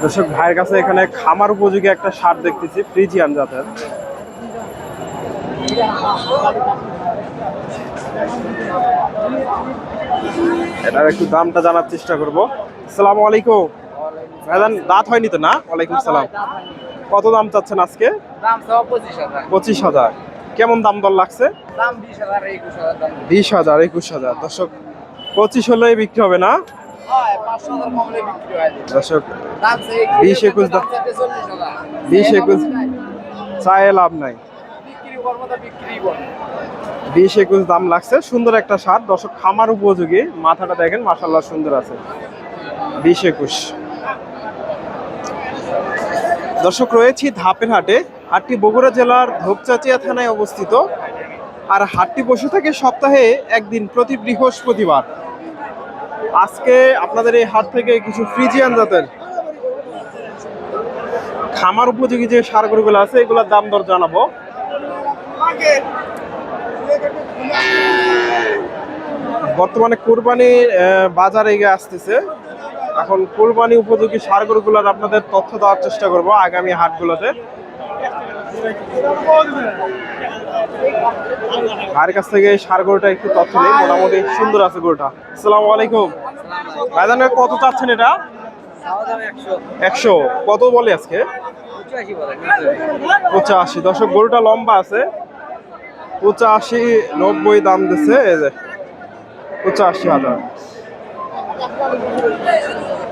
দর্শক ভাইয়ের কাছে এখানে খামার উপযোগী একটা সার দেখতেছি, ফ্রিজিয়ান জাতের। এটার একটু দামটা জানার চেষ্টা করবো। আসসালামু আলাইকুম ভাইজান, দাঁত হয়নি তো না? ওয়ালাইকুম সালাম। কত দাম চাচ্ছেন আজকে? 25,000। কেমন দাম দর লাগছে? 20,000 21,000। দর্শক 25 হলেই বিক্রি হবে না দর্শক? 20-21 20-21 চায়ে লাভ নাই। 20-21 দাম লাগছে। সুন্দর একটা সার দর্শক, খামার উপযোগী। মাথাটা দেখেন মাশাআল্লাহ সুন্দর আছে। 20-21 দর্শক, রয়েছি ধাপের হাটে। হাটটি বগুড়া জেলার ধোপচাচিয়া থানায় অবস্থিত। আর হাটটি বসে থাকে সপ্তাহে একদিন, প্রতি বৃহস্পতিবার। আজকে আপনাদের এই হাট থেকে কিছু ফ্রিজিয়ান জাতের খামার উপযোগী যে সারগরুগুলো আছে এগুলোর দাম দর জানাবো। বর্তমানে কোরবানির বাজার এগিয়ে আসতেছে। এখন কোরবানি উপযোগী সারগরুগুলোর আপনাদের তথ্য দেওয়ার চেষ্টা করব আগামী হাটগুলোতে। ভাইয়ের কাছ থেকে সার গরুটা একটু তথ্য নেই। মোটামুটি সুন্দর আছে গরুটা। আসসালামু আলাইকুম ভাইজান, কত চাচ্ছেন এটা? 100। কত বলে আজকে? 85। দর্শক গরুটা লম্বা আছে। 85-90 দাম দিচ্ছে। এই যে 85,000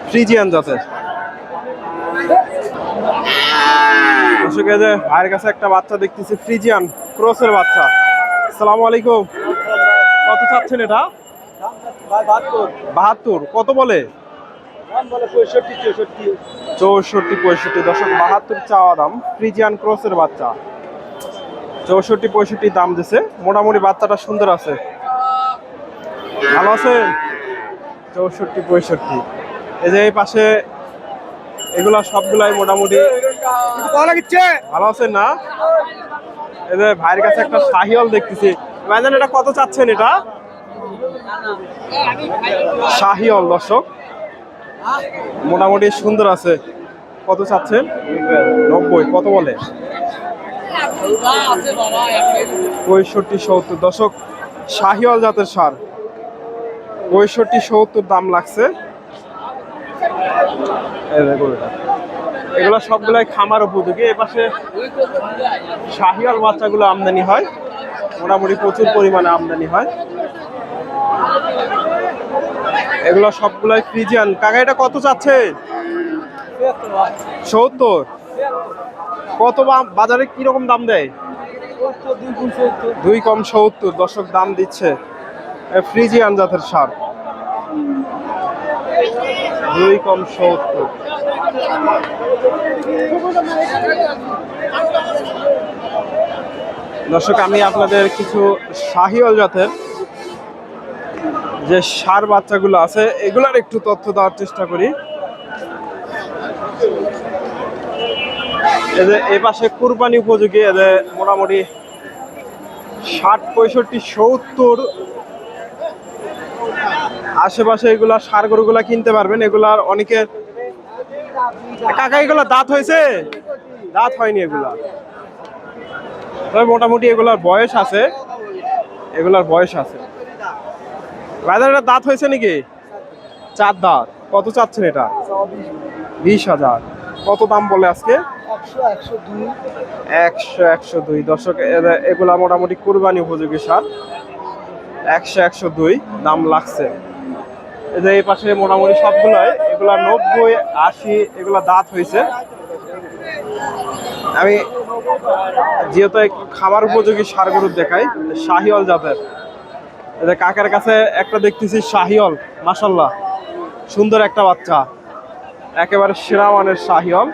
ফ্রিজিয়ান জাতের। দর্শক এই যে ভাইয়ের কাছে একটা বাচ্চা দেখতেছি, ফ্রিজিয়ান ক্রসের বাচ্চা। আসসালামু আলাইকুম। কত চাচ্ছেন এটা? 72। কত বলে? 64-65। দর্শক 72 চাওয়া দাম। ফ্রিজিয়ান ক্রসের বাচ্চা 64-65 দাম দিছে। মোটামুটি বাচ্চাটা সুন্দর আছে। ভালো আছে? 64-65। এই যে এই পাশে এগুলা সবগুলাই মোটামুটি ভালো আছেন না? এই যে ভাইয়ের কাছে একটা শাহিওয়াল দেখতেছি। ভাইজান এটা কত চাচ্ছেন? এটা শাহিওয়াল দর্শক, মোটামুটি সুন্দর আছে। কত চাচ্ছেন? 90। কত বলে? 65-70। দর্শক শাহিওয়াল জাতের সার 65-70 দাম লাগছে। এগুলো সবগুলাই খামার উপযোগী। এপাশে শাহিওয়াল বাচ্চাগুলো আমদানি হয়, মোটামুটি প্রচুর পরিমাণে আমদানি হয়। এগুলো সবগুলাই ফ্রিজিয়ান। কাকা এটা কত চাচ্ছে? 70। কত বাজারে কিরকম দাম দেয়? 2 কম 70। দর্শক দাম দিচ্ছে ফ্রিজিয়ান জাতের সার 2 কম 70। দর্শক আমি আপনাদের কিছু শাহিওয়াল জাতের যে ষাঁড় বাচ্চাগুলো আছে এগুলার একটু তথ্য দেওয়ার চেষ্টা করি। এদের এই পাশে কুরবানি উপযোগী এদের মোটামুটি 60-65-70 আশেপাশে এগুলা ষাঁড় গরুগুলা কিনতে পারবেন। এগুলার অনেকের কাকা এগুলা দাঁত হয়েছে? দাঁত হয়নি এগুলা, তবে মোটামুটি এগুলার বয়স আছে। এগুলার বয়স আছে। বাজারে দাঁত হয়েছে নাকি? 4 দাঁত। কত চাচ্ছেন এটা? 20,000। কত দাম বলে আজকে? 100-102। দর্শক এগুলা মোটামুটি কুরবানি উপযোগী সার 100-102 দাম লাগছে। এই যে এই পাশে মোটামুটি সবগুলাই এগুলা 90-80 এগুলা দাঁত হয়েছে। আমি যেহেতু খাবার উপযোগী সার গরু দেখাই, শাহিওয়াল জাতের। এই কাকার কাছে একটা দেখতেছি শাহিওয়াল, মাশাআল্লাহ সুন্দর একটা বাচ্চা, একেবারে সেরা মানের শাহিওয়াল।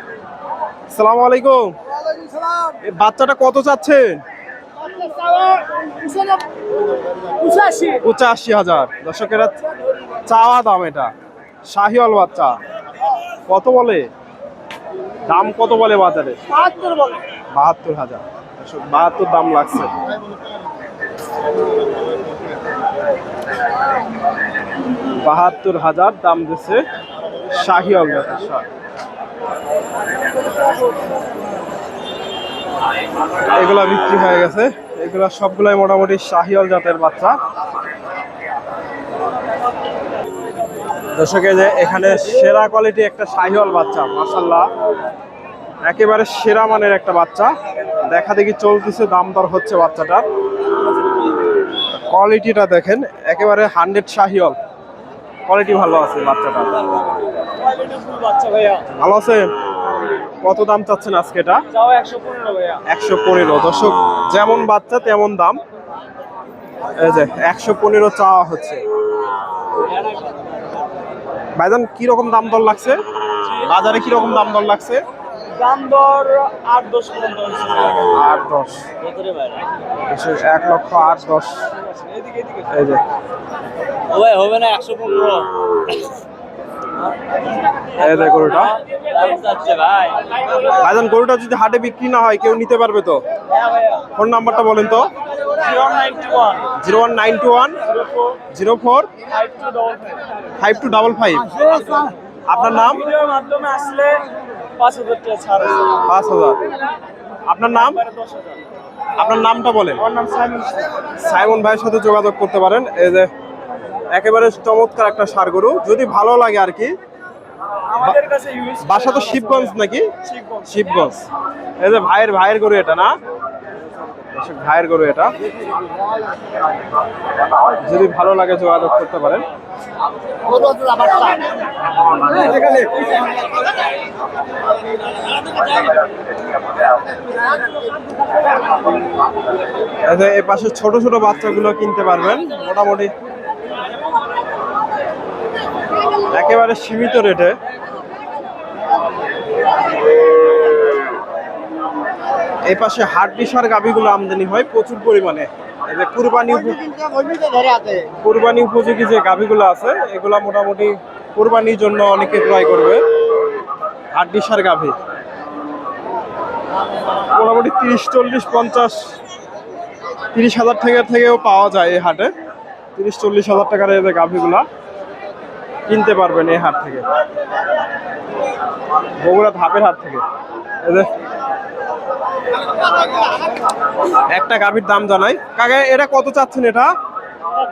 আসসালামু আলাইকুম। এই বাচ্চাটা কত চাচ্ছেন? 85,000। দর্শকেরা চাওয়া দাম। এটা শাহিওয়াল বাচ্চা। কত বলে দাম? কত বলে বাজারে? 72,000। 72 দাম লাগছে। 72,000 দাম দিচ্ছে। শাহিওয়াল জাতের ষাঁড়। এগুলা বিক্রি হয়ে গেছে, এগুলা সবগুলাই মোটামুটি শাহিওয়াল জাতের বাচ্চা। দর্শক, যে এখানে সেরা কোয়ালিটি একটা শাহিওয়াল বাচ্চা, মাশাআল্লাহ একেবারে সেরা মানের একটা বাচ্চা। দেখা দেখি চলতেছে, দাম দর হচ্ছে বাচ্চাটার। কোয়ালিটিটা দেখেন, একেবারে 100 শাহিওয়াল কোয়ালিটি, ভালো আছে বাচ্চাটা। ভালো আছে। কত দাম চাচ্ছেন আজকে এটা? 115 দর্শক, যেমন বাচ্চা তেমন দাম। এই যে 115 চাওয়া হচ্ছে। ভাইজান কিরকম দাম দর লাগছে বাজারে? কিরকম দাম দর লাগছে? দাম দর 8-10 পর্যন্ত। 8-10, 1,08,10,000। এই যে হবে না 115। এই যে গরুটা। ভাইজান গরুটা যদি হাটে বিক্রি না হয় কেউ নিতে পারবে তো? ফোন নাম্বারটা বলেন তো। 0191 04 5255। আপনার নাম? 5,000। আপনার নাম? আপনার নামটা বলেন। সাইমন ভাইয়ের সাথে যোগাযোগ করতে পারেন। এই যে একেবারে চমৎকার একটা ষাঁড় গরু, যদি ভালো লাগে আর কি। বাসা তো শিবগঞ্জ নাকি? শিবগঞ্জ। এই যে ভাইয়ের গরু এটা না? ভাইয়ের গরু এটা, যদি ভালো লাগে যোগাযোগ করতে পারেন। এই পাশে ছোট ছোট বাচ্চাগুলো কিনতে পারবেন, মোটামুটি একেবারে সীমিত রেটে। এই পাশে হাড্ডিসার গাভীগুলো আমদানি হয় প্রচুর পরিমাণে। এই যে কুরবানি উপযোগী যে গাভীগুলো আছে, এগুলা মোটামুটি কুরবানির জন্য অনেকে ক্রয় করবে। হাড্ডিসার গাভী মোটামুটি 30, 40, 50, 30,000 থেকেও পাওয়া যায় এই হাটে। 30-40 হাজার টাকার এই যে গাভীগুলা কিনতে পারবেন এই হাট থেকে, বগুড়া ধাপের হাট থেকে। এই যে একটা গাভীর দাম জানাই কাকা, এটা কত চাচ্ছেন? এটা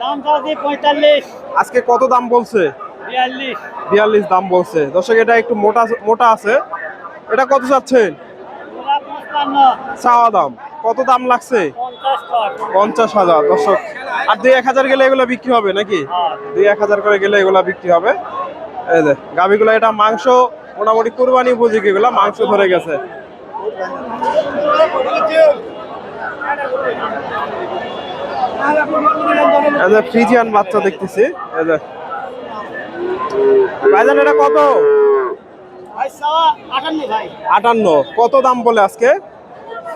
দাম চাচ্ছি 45। আজকে কত দাম বলছে? 42 দাম বলছে। দর্শক, এটা একটু মোটা আছে। এটা কত চাচ্ছেন? চাওয়া দাম কত দাম লাগছে? 50,000। দর্শক, আর 2-1,000 গেলে এগুলো বিক্রি হবে নাকি? 2-1,000 করে গেলে এগুলা বিক্রি হবে। এই যে গাভীগুলো, এটা মাংস মোটামুটি কুরবানি উপযোগী, এগুলা মাংস ধরে গেছে। ফ্রিজিয়ান বাচ্চা দেখতেছি। ভাইজান এটা কত? 58। কত দাম বলে আজকে?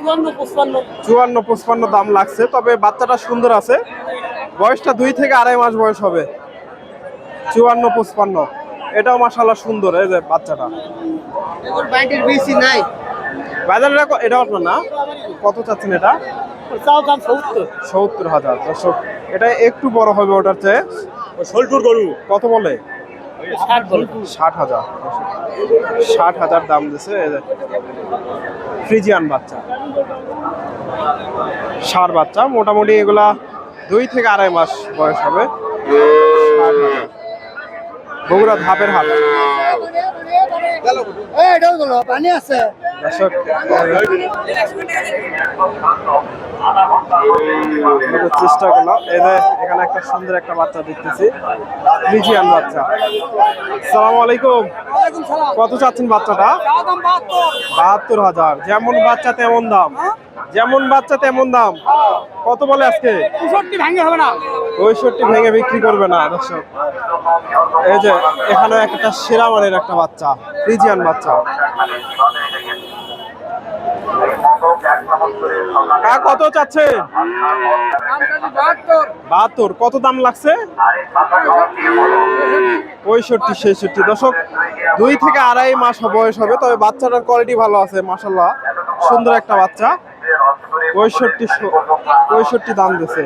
54-55 দাম লাগছে। তবে বাচ্চাটা সুন্দর আছে, বয়সটা 2 থেকে 2.5 মাস বয়স হবে। 54-55, এটাও মাশাআল্লাহ সুন্দর। এই যে বাচ্চাটা। ভাইজান এটা আপনার না? কত চাচ্ছেন এটা? 70,000। দর্শক, এটা একটু বড় হবে ওটার চেয়ে। গরু কত বলে? 60,000। 60,000 দাম দিচ্ছে। ফ্রিজিয়ান বাচ্চা, ষাঁড় বাচ্চা, মোটামুটি এগুলা 2 থেকে 2.5 মাস বয়স হবে। 60,000। বগুড়া ধাপের হাট। দর্শক, চেষ্টা করলাম। এখানে একটা সুন্দর একটা বাচ্চা দেখতেছি, ফ্রিজিয়ান বাচ্চা। আসসালামু আলাইকুম। কত চাচ্ছেন বাচ্চাটা? 72,000। যেমন বাচ্চা তেমন দাম, যেমন বাচ্চা তেমন দাম। কত বলে আজকে? 65 ভেঙে বিক্রি করবে না। দর্শক, এই যে এখানে একটা সেরা মানের একটা বাচ্চা, ফ্রিজিয়ান বাচ্চা। কত চাচ্ছে? 72। কত দাম লাগছে? 65-66। দর্শক, 2 থেকে 2.5 মাস বয়স হবে। তবে বাচ্চাটার কোয়ালিটি ভালো আছে, মাশাআল্লাহ সুন্দর একটা বাচ্চা। 65 দাম দিছে।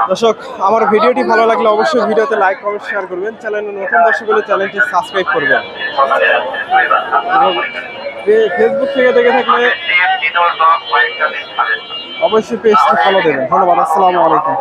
দর্শক, আমার ভিডিওটি ভালো লাগলে অবশ্যই ভিডিওতে লাইক কমেন্ট শেয়ার করবেন। চ্যানেলে নতুন দর্শক হলে চ্যানেলটি সাবস্ক্রাইব করবেন এবং ফেসবুক থেকে দেখে থাকলে অবশ্যই পেজটি ফলো দেবেন। ধন্যবাদ। আসসালামু আলাইকুম।